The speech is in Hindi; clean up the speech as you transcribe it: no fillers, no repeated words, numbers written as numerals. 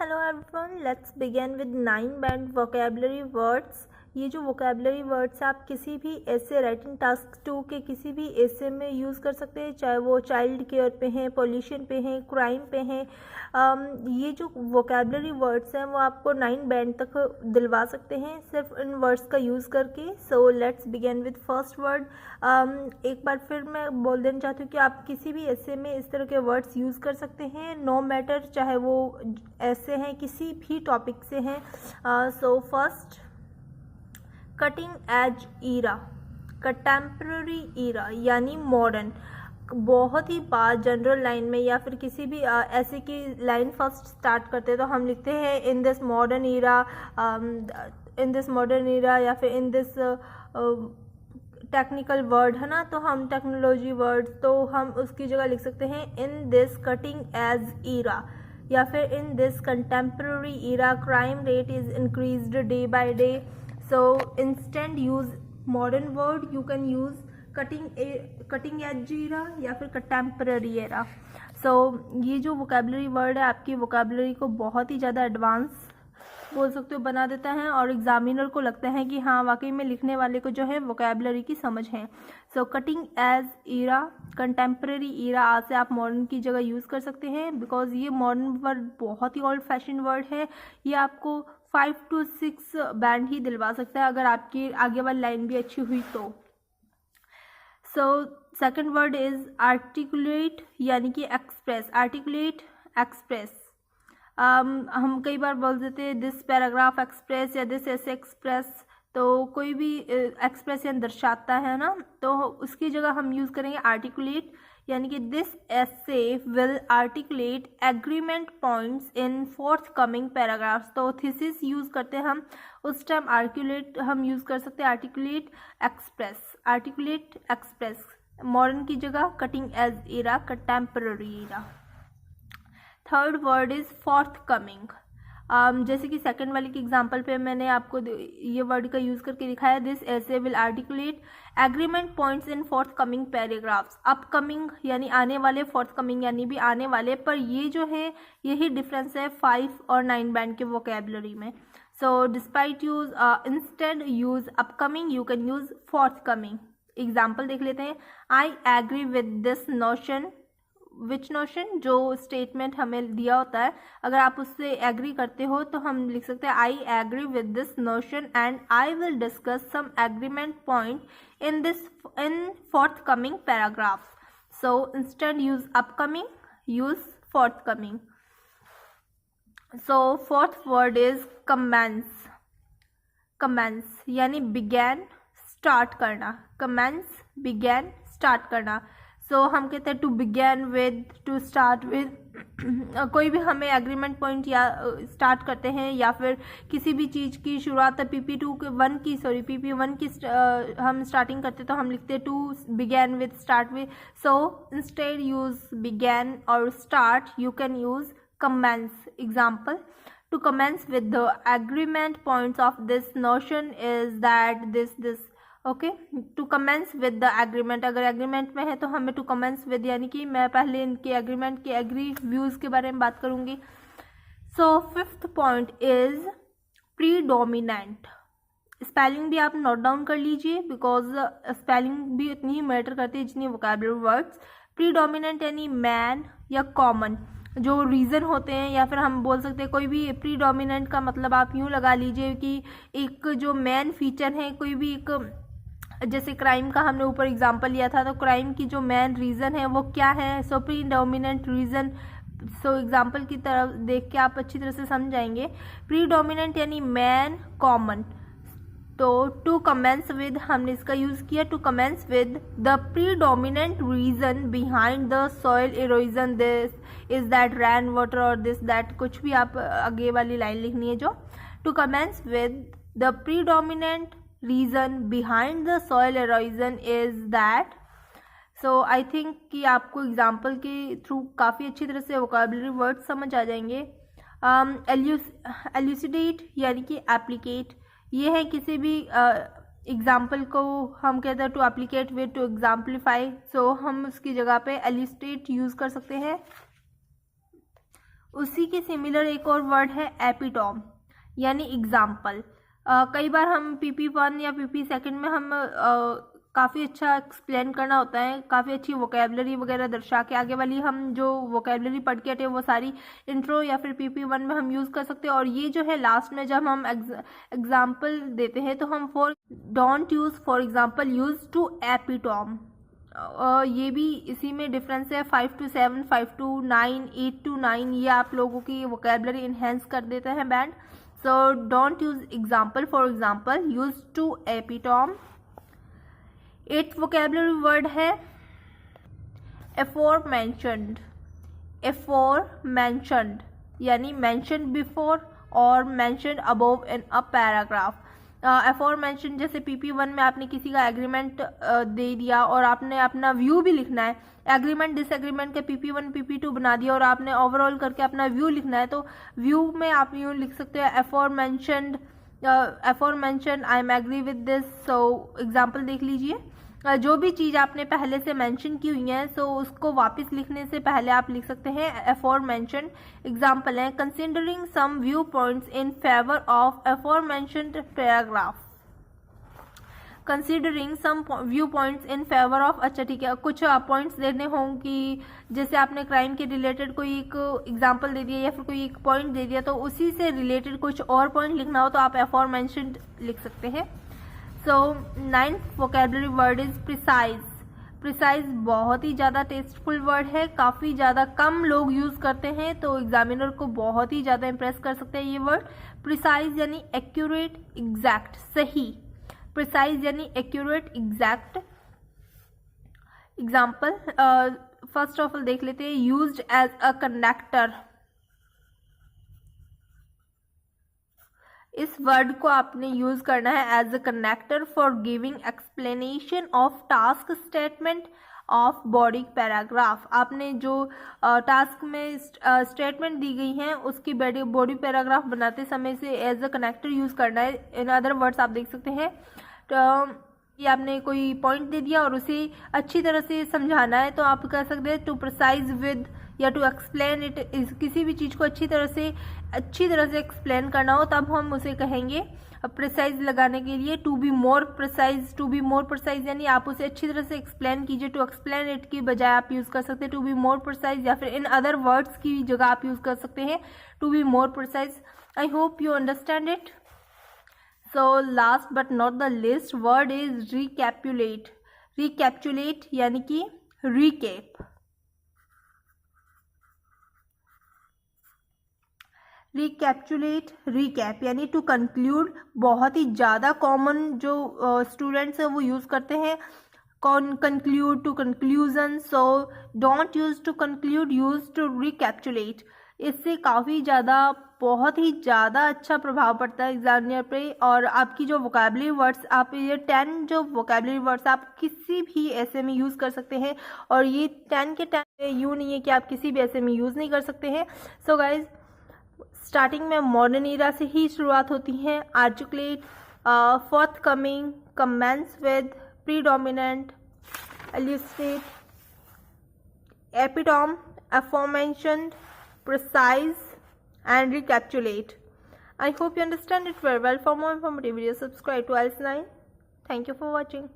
Hello everyone, let's begin with 9 band vocabulary words. ये जो vocabulary words आप किसी भी ऐसे राइटिंग टास्क 2 के किसी भी ऐसे में यूज़ कर सकते हैं, चाहे वो चाइल्ड केयर पे हैं, पॉल्यूशन पे हैं, क्राइम पे हैं। ये जो vocabulary words हैं वो आपको 9 बैंड तक दिलवा सकते हैं सिर्फ इन वर्ड्स का यूज़ करके। So let's begin with first word. एक बार फिर मैं बोल देना चाहती हूँ कि आप किसी भी ऐसे में इस तरह के वर्ड्स यूज़ कर सकते हैं, नो मैटर चाहे वो ऐसे हैं किसी भी टॉपिक से हैं। So first, cutting edge era, contemporary era यानी मॉडर्न। बहुत ही बार जनरल लाइन में या फिर किसी भी ऐसे की लाइन फर्स्ट स्टार्ट करते हैं तो हम लिखते हैं in this modern era, in this modern era, या फिर इन दिस टेक्निकल वर्ड है ना, तो हम टेक्नोलॉजी वर्ड तो हम उसकी जगह लिख सकते हैं in this cutting edge era, या फिर in this contemporary era crime rate is increased day by day. So instead use modern word, you can use cutting edge era या फिर contemporary era। So ये जो vocabulary word है आपकी vocabulary को बहुत ही ज़्यादा एडवांस बोल सकते हो बना देता है, और एग्जामिनर को लगता है कि हाँ वाकई में लिखने वाले को जो है vocabulary की समझ है। So cutting edge era, contemporary era, आज से आप मॉडर्न की जगह यूज़ कर सकते हैं बिकॉज ये मॉडर्न वर्ड बहुत ही ओल्ड फैशन वर्ड है। ये आपको 5 to 6 बैंड ही दिलवा सकता है अगर आपकी आगे वाली लाइन भी अच्छी हुई तो। So second word is articulate यानी कि एक्सप्रेस, आर्टिकुलेट एक्सप्रेस। हम कई बार बोल देते हैं दिस पैराग्राफ एक्सप्रेस या दिस ऐसे एक्सप्रेस, तो कोई भी एक्सप्रेशन दर्शाता है ना, तो उसकी जगह हम यूज़ करेंगे आर्टिकुलेट यानी कि this essay will articulate agreement points in forthcoming paragraphs. तो थीसिस यूज़ करते हैं हम, उस टाइम आर्टिकुलेट हम यूज़ कर सकते हैं articulate express, articulate express. Modern की जगह cutting edge era, contemporary era. Third word is forthcoming. जैसे कि सेकंड वाले की एग्जांपल पे मैंने आपको ये वर्ड का यूज़ करके दिखाया, दिस ऐसे will articulate agreement points in forthcoming paragraphs. Upcoming यानी आने वाले, फोर्थ कमिंग यानी भी आने वाले, पर ये जो है यही डिफरेंस है 5 और 9 बैंड के वोकेबलरी में। So despite use instead use upcoming, you can use forthcoming. Example देख लेते हैं, I agree with this notion, which notion, जो स्टेटमेंट हमें दिया होता है अगर आप उससे एग्री करते हो तो हम लिख सकते हैं I agree with this notion and I will discuss some agreement point in forthcoming paragraphs. So instead use upcoming, use forthcoming. So fourth word is commence, commence यानी बिगैन, स्टार्ट करना, कमेंस बिगैन स्टार्ट करना। सो हम कहते हैं to begin with, to start with. कोई भी हमें एग्रीमेंट पॉइंट या स्टार्ट करते हैं या फिर किसी भी चीज़ की शुरुआत PP1 की हम स्टार्टिंग करते तो हम लिखते हैं to begin with, start with. So instead use begin और start, you can use commence। Example, to commence with the agreement points of this notion is that this okay, to commence with the agreement, अगर agreement में है तो हमें to commence with यानी कि मैं पहले इनके agreement के agree views के बारे में बात करूँगी। So fifth point is predominant। Spelling भी आप नोट डाउन कर लीजिए बिकॉज स्पेलिंग भी उतनी ही मैटर करती है जितनी वोकैबुलरी वर्ड्स। प्रीडोमिनेंट यानी मैन या कॉमन, जो रीज़न होते हैं, या फिर हम बोल सकते हैं कोई भी प्रीडोमिनेंट का मतलब आप यूँ लगा लीजिए कि एक जो मेन फीचर है, कोई भी एक, जैसे क्राइम का हमने ऊपर एग्जांपल लिया था, तो क्राइम की जो मेन रीज़न है वो क्या है, सो प्रीडोमिनेंट रीज़न। सो एग्जांपल की तरफ देख के आप अच्छी तरह से समझ जाएंगे। प्रीडोमिनेंट यानी मैन, कॉमन। तो टू कमेंस विद हमने इसका यूज़ किया, to commence with the predominant reason behind the soil erosion, this is that rain water और दिस दैट, कुछ भी आप आगे वाली लाइन लिखनी है जो, to commence with the predominant reason behind the soil erosion is that. So I think कि आपको एग्जाम्पल के थ्रू काफ़ी अच्छी तरह से वोकैबुलरी वर्ड समझ आ जाएंगे। एल्यूसिडेट यानी कि एप्लीकेट, ये है किसी भी एग्जाम्पल को हम कहते हैं to explicate with, to exemplify. So हम उसकी जगह पे एल्यूस्टेट यूज़ कर सकते हैं। उसी के सिमिलर एक और वर्ड है एपिटॉम, यानी एग्जाम्पल। कई बार हम PP1 या PP2 में हम काफ़ी अच्छा एक्सप्लेन करना होता है, काफ़ी अच्छी वोकेबलरी वगैरह दर्शा के आगे वाली हम जो वोकेबलरी पढ़ के हटे वो सारी इंट्रो या फिर PP1 में हम यूज़ कर सकते हैं। और ये जो है लास्ट में जब हम एग्जाम्पल देते हैं तो हम don't use for example, use to epitome. ये भी इसी में डिफरेंस है। 5 to 7, 5 to 9, 8 to 9, ये आप लोगों की वोकेबलरी इन्हेंस कर देता है band. So don't use example for example, use to epitome. 8th vocabulary word है aforementioned। aforementioned यानी mentioned before और mentioned above in a paragraph। aforementioned जैसे PP1 में आपने किसी का एग्रीमेंट दे दिया और आपने अपना व्यू भी लिखना है, एग्रीमेंट डिसएग्रीमेंट के PP1 PP2 बना दिया और आपने ओवरऑल करके अपना व्यू लिखना है, तो व्यू में आप यूँ लिख सकते हो aforementioned, aforementioned I am agree with this। So example देख लीजिए। जो भी चीज़ आपने पहले से मेंशन की हुई है सो उसको वापस लिखने से पहले आप लिख सकते हैं aforementioned। एग्जाम्पल है considering some viewpoints in favour of aforementioned paragraph. Considering some viewpoints in favour of, अच्छा ठीक है, कुछ पॉइंट्स देने हों कि जैसे आपने क्राइम के रिलेटेड कोई एक एग्जाम्पल दे दिया या फिर कोई एक पॉइंट दे दिया तो उसी से रिलेटेड कुछ और पॉइंट लिखना हो तो आप aforementioned लिख सकते हैं। सो 9th vocabulary word is precise. Precise बहुत ही ज़्यादा टेस्टफुल वर्ड है, काफ़ी ज़्यादा कम लोग यूज़ करते हैं तो एग्जामिनर को बहुत ही ज़्यादा इम्प्रेस कर सकते हैं ये वर्ड। प्रिसाइज यानी एक्यूरेट, एग्जैक्ट, सही। प्रिसाइज यानी accurate, exact. Example first of all देख लेते हैं, यूज्ड एज अ कनेक्टर। इस वर्ड को आपने यूज करना है as a connector for giving explanation of task statement of body paragraph. आपने जो टास्क में स्टेटमेंट दी गई हैं उसकी बॉडी पैराग्राफ बनाते समय से एज अ कनेक्टर यूज करना है। इन अदर वर्ड्स आप देख सकते हैं तो ये आपने कोई पॉइंट दे दिया और उसे अच्छी तरह से समझाना है तो आप कह सकते हैं टू प्रिसाइज विद या टू एक्सप्लेन इट। किसी भी चीज़ को अच्छी तरह से एक्सप्लेन करना हो तब हम उसे कहेंगे प्रिसाइज लगाने के लिए to be more precise. To be more precise यानी आप उसे अच्छी तरह से एक्सप्लेन कीजिए। टू एक्सप्लेन इट की बजाय आप यूज़ कर सकते हैं टू बी मोर प्रिसाइज, या फिर इन अदर वर्ड्स की जगह आप यूज़ कर सकते हैं to be more precise. I hope you understand it. So last but not the least word is recapitulate. Recapitulate यानी कि रिकेप। रिकैप्चुलेट, रिकैप यानी टू कंक्लूड। बहुत ही ज़्यादा कॉमन जो स्टूडेंट्स हैं वो यूज़ करते हैं conclude, to conclusion. So don't use to conclude, use to recapitulate. इससे काफ़ी ज़्यादा, बहुत ही ज़्यादा अच्छा प्रभाव पड़ता है एग्जामिनर पे। और आपकी जो वोकेबलरी वर्ड्स, आप ये 10 जो वोकेबलरी वर्ड्स आप किसी भी ऐसे में यूज़ कर सकते हैं और ये 10 के 10 यूँ नहीं है कि आप किसी भी ऐसे में यूज़ नहीं कर सकते हैं। सो गाइज स्टार्टिंग में मॉडर्न ईरा से ही शुरुआत होती है। Articulate, forthcoming, commence with, predominant, illustrate, epitome, aforementioned, precise and recapitulate. I hope you understand it very well. For more informative videos, subscribe to IELTS 9. Thank you for watching.